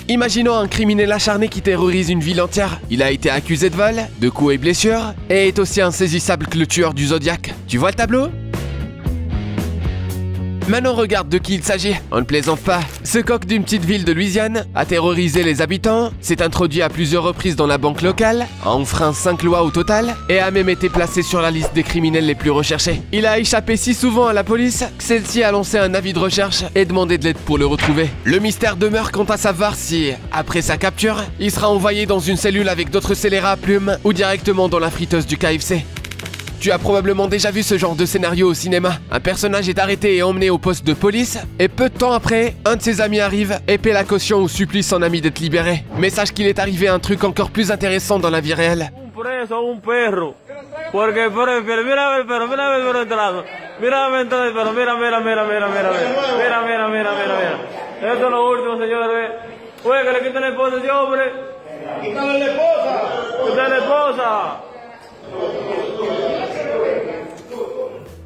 Imaginons un criminel acharné qui terrorise une ville entière. Il a été accusé de vol, de coups et blessures, et est aussi insaisissable que le tueur du Zodiac. Tu vois le tableau ? Maintenant regarde de qui il s'agit, on ne plaisante pas. Ce coq d'une petite ville de Louisiane a terrorisé les habitants, s'est introduit à plusieurs reprises dans la banque locale, a enfreint 5 lois au total, et a même été placé sur la liste des criminels les plus recherchés. Il a échappé si souvent à la police que celle-ci a lancé un avis de recherche et demandé de l'aide pour le retrouver. Le mystère demeure quant à savoir si, après sa capture, il sera envoyé dans une cellule avec d'autres scélérats à plumes ou directement dans la friteuse du KFC. Tu as probablement déjà vu ce genre de scénario au cinéma. Un personnage est arrêté et emmené au poste de police, et peu de temps après, un de ses amis arrive et paie la caution ou supplie son ami d'être libéré. Mais sache qu'il est arrivé un truc encore plus intéressant dans la vie réelle.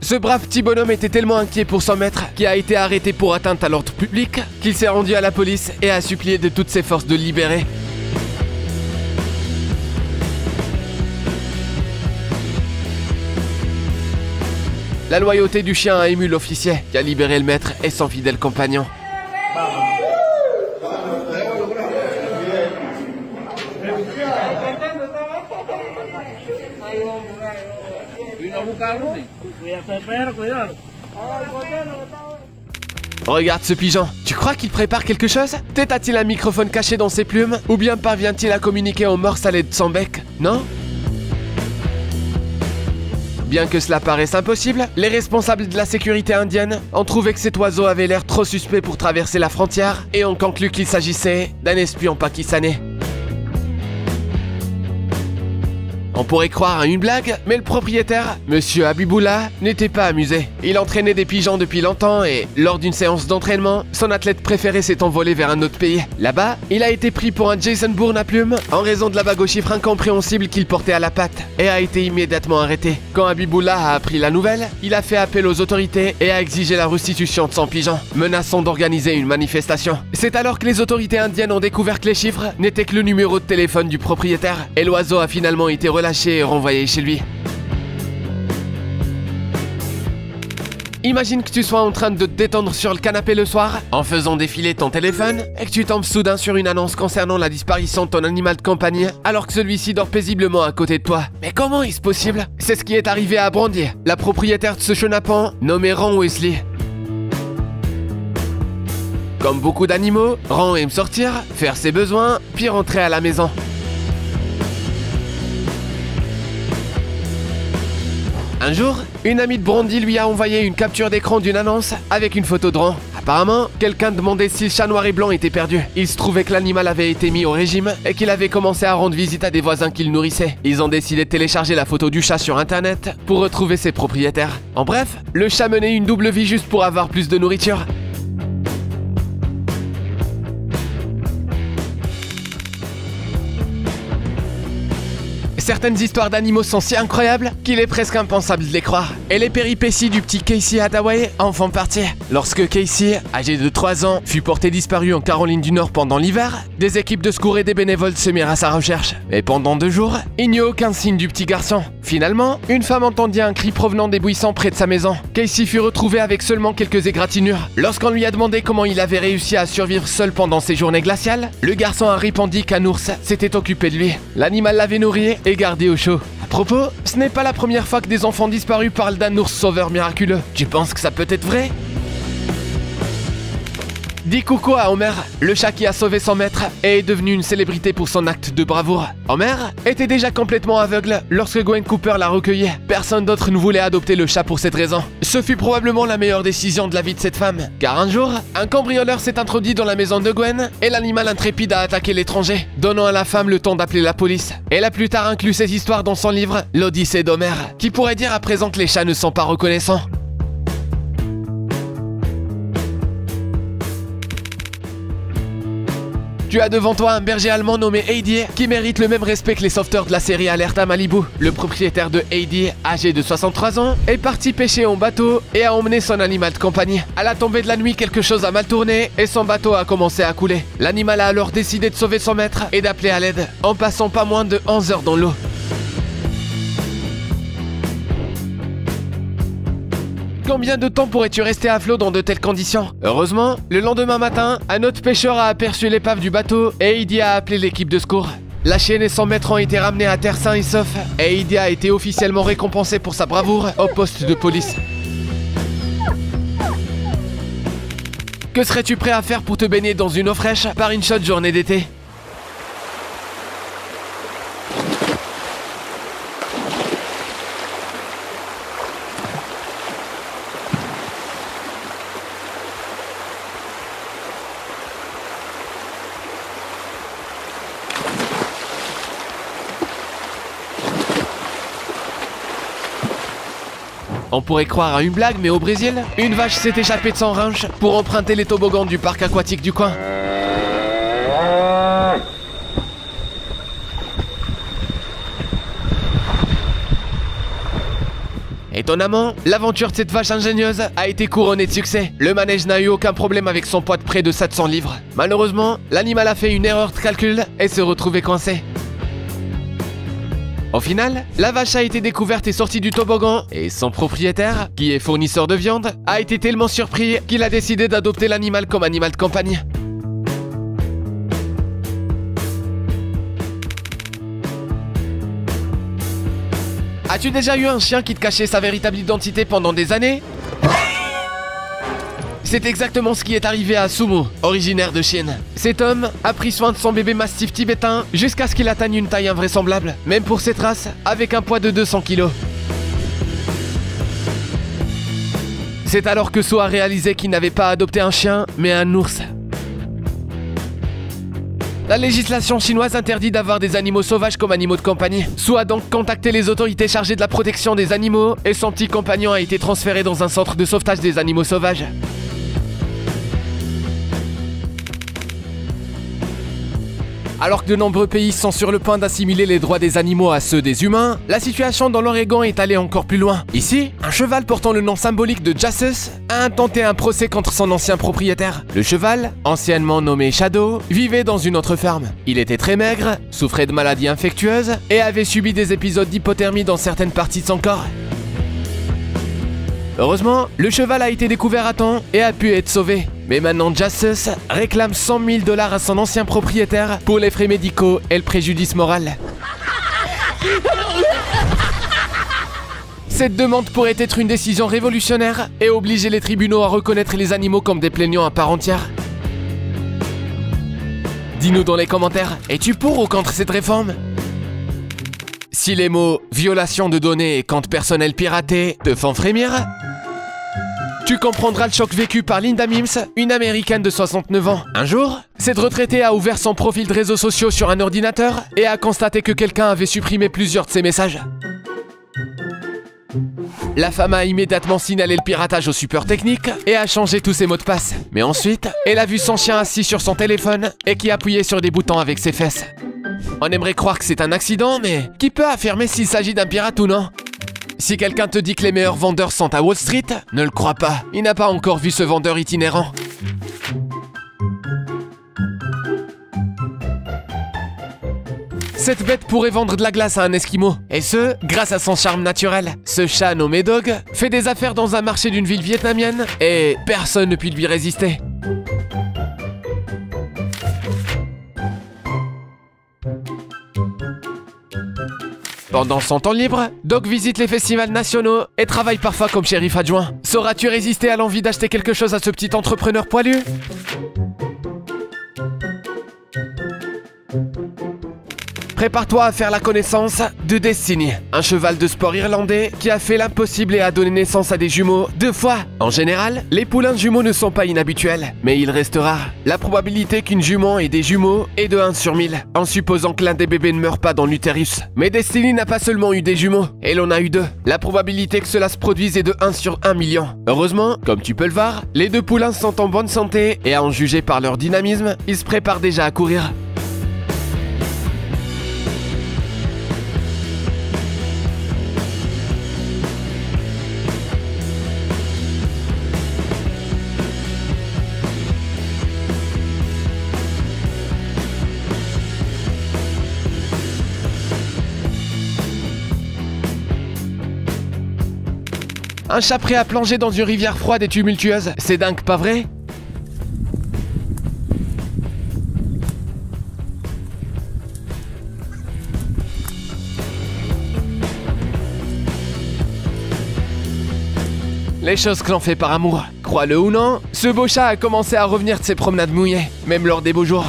Ce brave petit bonhomme était tellement inquiet pour son maître, qui a été arrêté pour atteinte à l'ordre public, qu'il s'est rendu à la police et a supplié de toutes ses forces de le libérer. La loyauté du chien a ému l'officier, qui a libéré le maître et son fidèle compagnon. Regarde ce pigeon, tu crois qu'il prépare quelque chose? Peut-être a-t-il un microphone caché dans ses plumes? Ou bien parvient-il à communiquer en morse à l'aide de son bec? Non? Bien que cela paraisse impossible, les responsables de la sécurité indienne ont trouvé que cet oiseau avait l'air trop suspect pour traverser la frontière et ont conclu qu'il s'agissait d'un espion pakistanais. On pourrait croire à une blague, mais le propriétaire, Monsieur Habibullah, n'était pas amusé. Il entraînait des pigeons depuis longtemps et, lors d'une séance d'entraînement, son athlète préféré s'est envolé vers un autre pays. Là-bas, il a été pris pour un Jason Bourne à plumes en raison de la bague aux chiffres incompréhensibles qu'il portait à la patte et a été immédiatement arrêté. Quand Habibullah a appris la nouvelle, il a fait appel aux autorités et a exigé la restitution de son pigeon, menaçant d'organiser une manifestation. C'est alors que les autorités indiennes ont découvert que les chiffres n'étaient que le numéro de téléphone du propriétaire et l'oiseau a finalement été relâché et renvoyé chez lui. Imagine que tu sois en train de te détendre sur le canapé le soir en faisant défiler ton téléphone et que tu tombes soudain sur une annonce concernant la disparition de ton animal de compagnie alors que celui-ci dort paisiblement à côté de toi. Mais comment est-ce possible? C'est ce qui est arrivé à Brandy, la propriétaire de ce chenapan nommé Ron Wesley. Comme beaucoup d'animaux, Ron aime sortir, faire ses besoins, puis rentrer à la maison. Un jour, une amie de Brandy lui a envoyé une capture d'écran d'une annonce avec une photo de Ron. Apparemment, quelqu'un demandait si le chat noir et blanc était perdu. Il se trouvait que l'animal avait été mis au régime et qu'il avait commencé à rendre visite à des voisins qu'il nourrissait. Ils ont décidé de télécharger la photo du chat sur internet pour retrouver ses propriétaires. En bref, le chat menait une double vie juste pour avoir plus de nourriture. Certaines histoires d'animaux sont si incroyables qu'il est presque impensable de les croire. Et les péripéties du petit Casey Hathaway en font partie. Lorsque Casey, âgé de 3 ans, fut porté disparu en Caroline du Nord pendant l'hiver, des équipes de secours et des bénévoles se mirent à sa recherche. Mais pendant 2 jours, il n'y eut aucun signe du petit garçon. Finalement, une femme entendit un cri provenant des buissons près de sa maison. Casey fut retrouvé avec seulement quelques égratignures. Lorsqu'on lui a demandé comment il avait réussi à survivre seul pendant ces journées glaciales, le garçon a répondu qu'un ours s'était occupé de lui. L'animal l'avait nourri et gardé au chaud. À propos, ce n'est pas la première fois que des enfants disparus parlent d'un ours sauveur miraculeux. Tu penses que ça peut être vrai? Dis coucou à Homer, le chat qui a sauvé son maître et est devenu une célébrité pour son acte de bravoure. Homer était déjà complètement aveugle lorsque Gwen Cooper l'a recueilli. Personne d'autre ne voulait adopter le chat pour cette raison. Ce fut probablement la meilleure décision de la vie de cette femme, car un jour, un cambrioleur s'est introduit dans la maison de Gwen et l'animal intrépide a attaqué l'étranger, donnant à la femme le temps d'appeler la police. Elle a plus tard inclus cette histoire dans son livre, L'Odyssée d'Homer, qui pourrait dire à présent que les chats ne sont pas reconnaissants. Tu as devant toi un berger allemand nommé Heidi qui mérite le même respect que les sauveteurs de la série Alerte à Malibu. Le propriétaire de Heidi, âgé de 63 ans, est parti pêcher en bateau et a emmené son animal de compagnie. À la tombée de la nuit, quelque chose a mal tourné et son bateau a commencé à couler. L'animal a alors décidé de sauver son maître et d'appeler à l'aide en passant pas moins de 11 heures dans l'eau. Combien de temps pourrais-tu rester à flot dans de telles conditions? Heureusement, le lendemain matin, un autre pêcheur a aperçu l'épave du bateau et Heidi a appelé l'équipe de secours. La chienne et son maître ont été ramenés à terre sains et saufs et Heidi a été officiellement récompensé pour sa bravoure au poste de police. Que serais-tu prêt à faire pour te baigner dans une eau fraîche par une chaude journée d'été? On pourrait croire à une blague, mais au Brésil, une vache s'est échappée de son ranch pour emprunter les toboggans du parc aquatique du coin. Étonnamment, l'aventure de cette vache ingénieuse a été couronnée de succès. Le manège n'a eu aucun problème avec son poids de près de 700 livres. Malheureusement, l'animal a fait une erreur de calcul et s'est retrouvé coincé. Au final, la vache a été découverte et sortie du toboggan et son propriétaire, qui est fournisseur de viande, a été tellement surpris qu'il a décidé d'adopter l'animal comme animal de compagnie. As-tu déjà eu un chien qui te cachait sa véritable identité pendant des années? C'est exactement ce qui est arrivé à Sumo, originaire de Chine. Cet homme a pris soin de son bébé mastif tibétain jusqu'à ce qu'il atteigne une taille invraisemblable, même pour cette race, avec un poids de 200 kg. C'est alors que So a réalisé qu'il n'avait pas adopté un chien, mais un ours. La législation chinoise interdit d'avoir des animaux sauvages comme animaux de compagnie. So a donc contacté les autorités chargées de la protection des animaux et son petit compagnon a été transféré dans un centre de sauvetage des animaux sauvages. Alors que de nombreux pays sont sur le point d'assimiler les droits des animaux à ceux des humains, la situation dans l'Oregon est allée encore plus loin. Ici, un cheval portant le nom symbolique de Jassus a intenté un procès contre son ancien propriétaire. Le cheval, anciennement nommé Shadow, vivait dans une autre ferme. Il était très maigre, souffrait de maladies infectieuses et avait subi des épisodes d'hypothermie dans certaines parties de son corps. Heureusement, le cheval a été découvert à temps et a pu être sauvé. Mais maintenant, Jassus réclame 100 000 $ à son ancien propriétaire pour les frais médicaux et le préjudice moral. Cette demande pourrait être une décision révolutionnaire et obliger les tribunaux à reconnaître les animaux comme des plaignants à part entière. Dis-nous dans les commentaires, es-tu pour ou contre cette réforme? Si les mots « violation de données » et « compte personnel piraté » te font frémir, tu comprendras le choc vécu par Linda Mims, une américaine de 69 ans. Un jour, cette retraitée a ouvert son profil de réseaux sociaux sur un ordinateur et a constaté que quelqu'un avait supprimé plusieurs de ses messages. La femme a immédiatement signalé le piratage au support technique et a changé tous ses mots de passe. Mais ensuite, elle a vu son chien assis sur son téléphone et qui appuyait sur des boutons avec ses fesses. On aimerait croire que c'est un accident, mais qui peut affirmer s'il s'agit d'un pirate ou non? Si quelqu'un te dit que les meilleurs vendeurs sont à Wall Street, ne le crois pas. Il n'a pas encore vu ce vendeur itinérant. Cette bête pourrait vendre de la glace à un Esquimau. Et ce, grâce à son charme naturel. Ce chat nommé Dog fait des affaires dans un marché d'une ville vietnamienne et personne ne peut lui résister. Pendant son temps libre, Dog visite les festivals nationaux et travaille parfois comme shérif adjoint. Sauras-tu résister à l'envie d'acheter quelque chose à ce petit entrepreneur poilu? Prépare-toi à faire la connaissance de Destiny, un cheval de sport irlandais qui a fait l'impossible et a donné naissance à des jumeaux 2 fois. En général, les poulains de jumeaux ne sont pas inhabituels, mais il reste rare. La probabilité qu'une jument ait des jumeaux est de 1 sur 1000, en supposant que l'un des bébés ne meure pas dans l'utérus. Mais Destiny n'a pas seulement eu des jumeaux, elle en a eu 2. La probabilité que cela se produise est de 1 sur 1 million. Heureusement, comme tu peux le voir, les 2 poulains sont en bonne santé et à en juger par leur dynamisme, ils se préparent déjà à courir. Un chat prêt à plonger dans une rivière froide et tumultueuse, c'est dingue, pas vrai? Les choses que l'on fait par amour. Crois-le ou non, ce beau chat a commencé à revenir de ses promenades mouillées, même lors des beaux jours.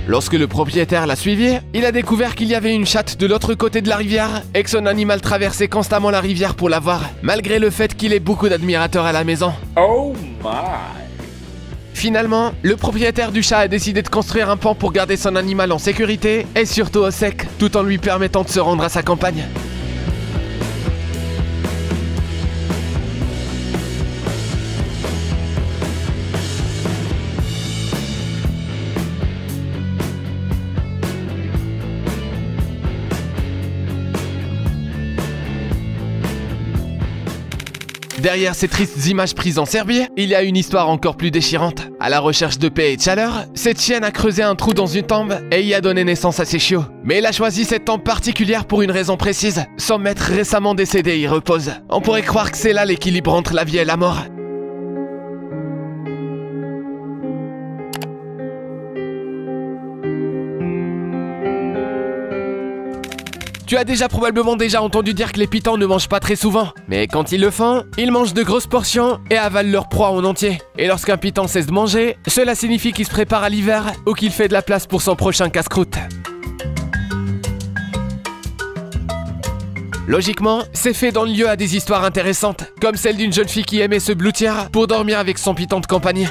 Lorsque le propriétaire l'a suivi, il a découvert qu'il y avait une chatte de l'autre côté de la rivière et que son animal traversait constamment la rivière pour la voir, malgré le fait qu'il ait beaucoup d'admirateurs à la maison. Oh my! Finalement, le propriétaire du chat a décidé de construire un pont pour garder son animal en sécurité et surtout au sec, tout en lui permettant de se rendre à sa campagne. Derrière ces tristes images prises en Serbie, il y a une histoire encore plus déchirante. À la recherche de paix et de chaleur, cette chienne a creusé un trou dans une tombe et y a donné naissance à ses chiots. Mais elle a choisi cette tombe particulière pour une raison précise. Son maître récemment décédé y repose. On pourrait croire que c'est là l'équilibre entre la vie et la mort. Tu as probablement déjà entendu dire que les pitons ne mangent pas très souvent. Mais quand ils le font, ils mangent de grosses portions et avalent leur proie en entier. Et lorsqu'un piton cesse de manger, cela signifie qu'il se prépare à l'hiver ou qu'il fait de la place pour son prochain casse-croûte. Logiquement, ces faits donnent lieu à des histoires intéressantes, comme celle d'une jeune fille qui aimait se blottir pour dormir avec son piton de compagnie.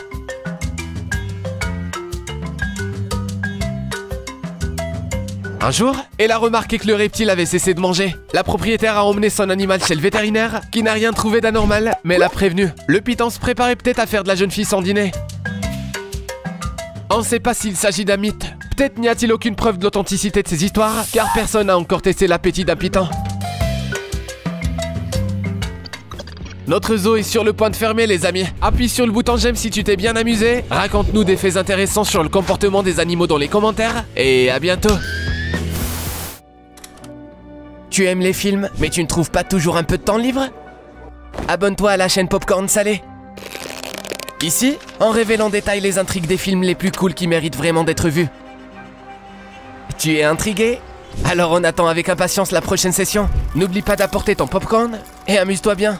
Un jour, elle a remarqué que le reptile avait cessé de manger. La propriétaire a emmené son animal chez le vétérinaire, qui n'a rien trouvé d'anormal, mais l'a prévenu. Le piton se préparait peut-être à faire de la jeune fille son dîner. On ne sait pas s'il s'agit d'un mythe. Peut-être n'y a-t-il aucune preuve de l'authenticité de ces histoires, car personne n'a encore testé l'appétit d'un piton. Notre zoo est sur le point de fermer, les amis. Appuie sur le bouton j'aime si tu t'es bien amusé. Raconte-nous des faits intéressants sur le comportement des animaux dans les commentaires. Et à bientôt. Tu aimes les films, mais tu ne trouves pas toujours un peu de temps libre? Abonne-toi à la chaîne Popcorn Salé. Ici, on révèle en détail les intrigues des films les plus cools qui méritent vraiment d'être vus. Tu es intrigué? Alors on attend avec impatience la prochaine session. N'oublie pas d'apporter ton popcorn et amuse-toi bien.